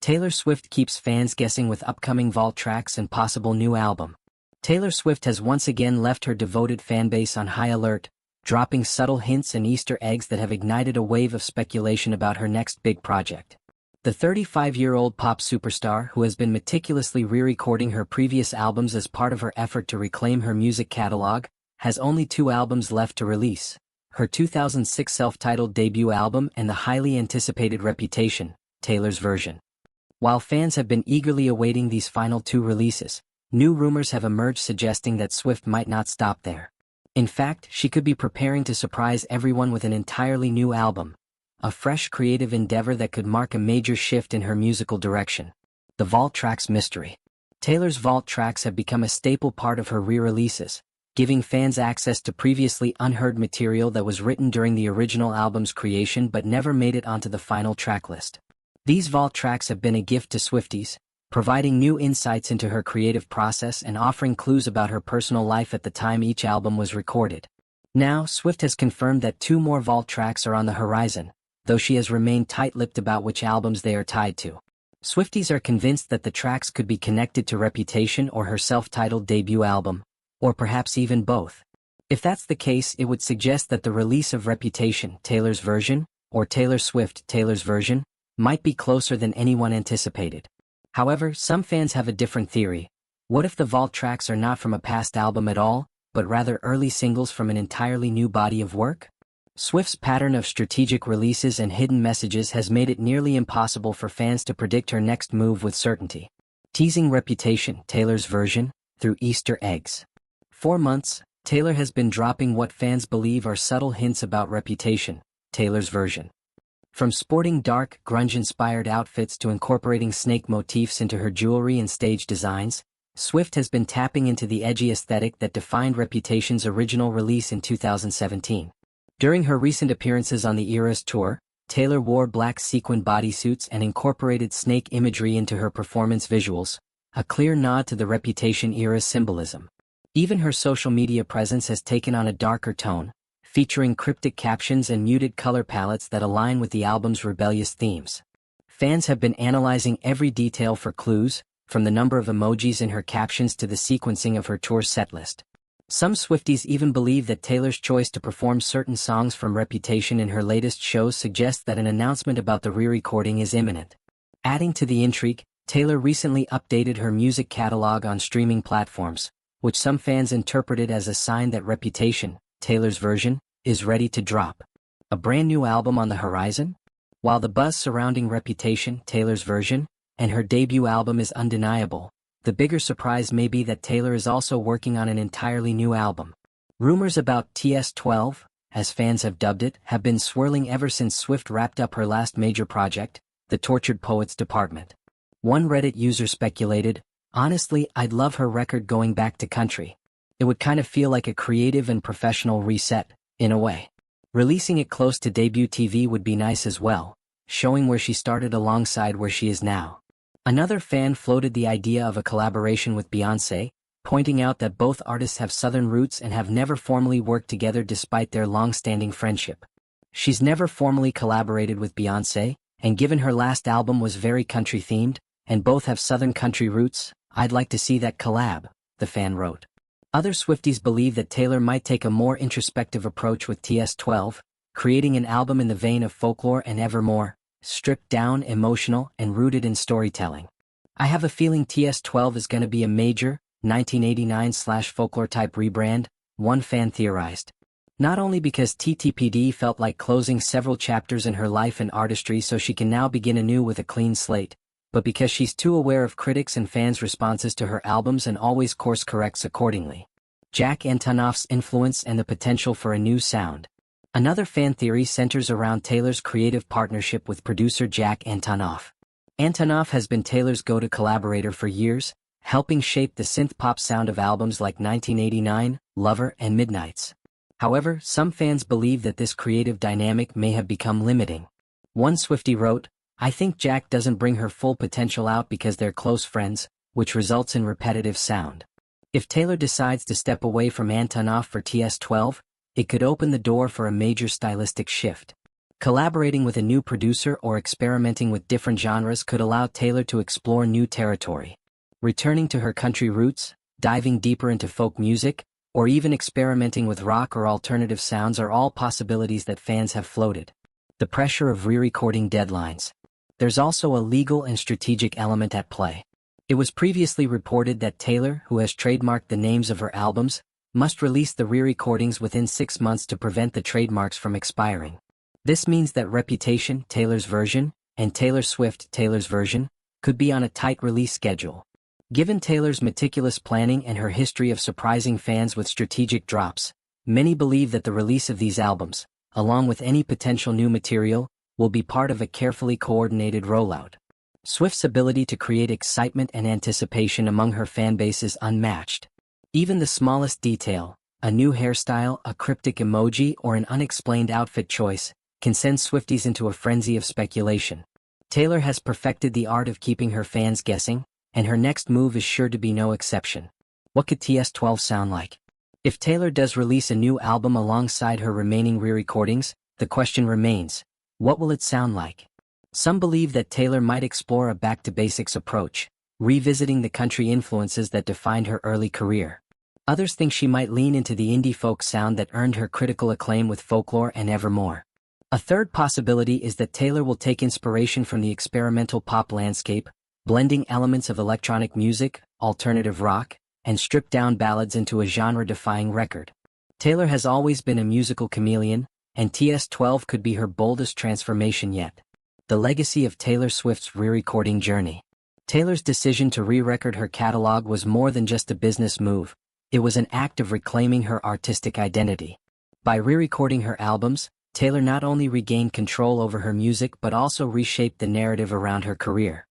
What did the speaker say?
Taylor Swift keeps fans guessing with upcoming vault tracks and possible new album. Taylor Swift has once again left her devoted fanbase on high alert, dropping subtle hints and Easter eggs that have ignited a wave of speculation about her next big project. The 35-year-old pop superstar, who has been meticulously re-recording her previous albums as part of her effort to reclaim her music catalog, has only 2 albums left to release: her 2006 self-titled debut album and the highly anticipated Reputation, Taylor's version. While fans have been eagerly awaiting these final 2 releases, new rumors have emerged suggesting that Swift might not stop there. In fact, she could be preparing to surprise everyone with an entirely new album, a fresh creative endeavor that could mark a major shift in her musical direction. The vault tracks mystery. Taylor's vault tracks have become a staple part of her re-releases, giving fans access to previously unheard material that was written during the original album's creation but never made it onto the final tracklist. These vault tracks have been a gift to Swifties, providing new insights into her creative process and offering clues about her personal life at the time each album was recorded. Now, Swift has confirmed that 2 more vault tracks are on the horizon, though she has remained tight-lipped about which albums they are tied to. Swifties are convinced that the tracks could be connected to Reputation or her self-titled debut album, or perhaps even both. If that's the case, it would suggest that the release of Reputation, Taylor's version, or Taylor Swift, Taylor's version, might be closer than anyone anticipated. However, some fans have a different theory. What if the vault tracks are not from a past album at all, but rather early singles from an entirely new body of work? Swift's pattern of strategic releases and hidden messages has made it nearly impossible for fans to predict her next move with certainty. Teasing Reputation, Taylor's version, through Easter eggs. For months, Taylor has been dropping what fans believe are subtle hints about Reputation, Taylor's version. From sporting dark, grunge-inspired outfits to incorporating snake motifs into her jewelry and stage designs, Swift has been tapping into the edgy aesthetic that defined Reputation's original release in 2017. During her recent appearances on the Eras tour, Taylor wore black sequin bodysuits and incorporated snake imagery into her performance visuals, a clear nod to the Reputation era's symbolism. Even her social media presence has taken on a darker tone, featuring cryptic captions and muted color palettes that align with the album's rebellious themes. Fans have been analyzing every detail for clues, from the number of emojis in her captions to the sequencing of her tour setlist. Some Swifties even believe that Taylor's choice to perform certain songs from Reputation in her latest shows suggests that an announcement about the re-recording is imminent. Adding to the intrigue, Taylor recently updated her music catalog on streaming platforms, which some fans interpreted as a sign that Reputation, Taylor's version, is ready to drop. A brand new album on the horizon? While the buzz surrounding Reputation, Taylor's version, and her debut album is undeniable, the bigger surprise may be that Taylor is also working on an entirely new album. Rumors about TS12, as fans have dubbed it, have been swirling ever since Swift wrapped up her last major project, The Tortured Poets Department. One Reddit user speculated, "Honestly, I'd love her record going back to country. It would kind of feel like a creative and professional reset, in a way. Releasing it close to debut TV would be nice as well, showing where she started alongside where she is now." Another fan floated the idea of a collaboration with Beyoncé, pointing out that both artists have Southern roots and have never formally worked together despite their long-standing friendship. She's never formally collaborated with Beyoncé, and given her last album was very country-themed, and both have Southern country roots, I'd like to see that collab, the fan wrote. Other Swifties believe that Taylor might take a more introspective approach with TS12, creating an album in the vein of Folklore and Evermore, stripped down, emotional, and rooted in storytelling. I have a feeling TS12 is going to be a major, 1989/folklore type rebrand, one fan theorized. Not only because TTPD felt like closing several chapters in her life and artistry so she can now begin anew with a clean slate, but because she's too aware of critics' and fans' responses to her albums and always course corrects accordingly. Jack Antonoff's influence and the potential for a new sound. Another fan theory centers around Taylor's creative partnership with producer Jack Antonoff. Antonoff has been Taylor's go-to collaborator for years, helping shape the synth-pop sound of albums like 1989, Lover, and Midnights. However, some fans believe that this creative dynamic may have become limiting. One Swiftie wrote, "I think Jack doesn't bring her full potential out because they're close friends, which results in repetitive sound." If Taylor decides to step away from Antonoff for TS12, it could open the door for a major stylistic shift. Collaborating with a new producer or experimenting with different genres could allow Taylor to explore new territory. Returning to her country roots, diving deeper into folk music, or even experimenting with rock or alternative sounds are all possibilities that fans have floated. The pressure of re-recording deadlines. There's also a legal and strategic element at play. It was previously reported that Taylor, who has trademarked the names of her albums, must release the re-recordings within 6 months to prevent the trademarks from expiring. This means that Reputation, Taylor's version, and Taylor Swift, Taylor's version, could be on a tight release schedule. Given Taylor's meticulous planning and her history of surprising fans with strategic drops, many believe that the release of these albums, along with any potential new material, will be part of a carefully coordinated rollout. Swift's ability to create excitement and anticipation among her fanbase is unmatched. Even the smallest detail, a new hairstyle, a cryptic emoji, or an unexplained outfit choice, can send Swifties into a frenzy of speculation. Taylor has perfected the art of keeping her fans guessing, and her next move is sure to be no exception. What could TS12 sound like? If Taylor does release a new album alongside her remaining re-recordings, the question remains, what will it sound like? Some believe that Taylor might explore a back-to-basics approach, revisiting the country influences that defined her early career. Others think she might lean into the indie folk sound that earned her critical acclaim with Folklore and Evermore. A third possibility is that Taylor will take inspiration from the experimental pop landscape, blending elements of electronic music, alternative rock, and stripped-down ballads into a genre-defying record. Taylor has always been a musical chameleon, and TS12 could be her boldest transformation yet. The legacy of Taylor Swift's re-recording journey. Taylor's decision to re-record her catalog was more than just a business move. It was an act of reclaiming her artistic identity. By re-recording her albums, Taylor not only regained control over her music but also reshaped the narrative around her career.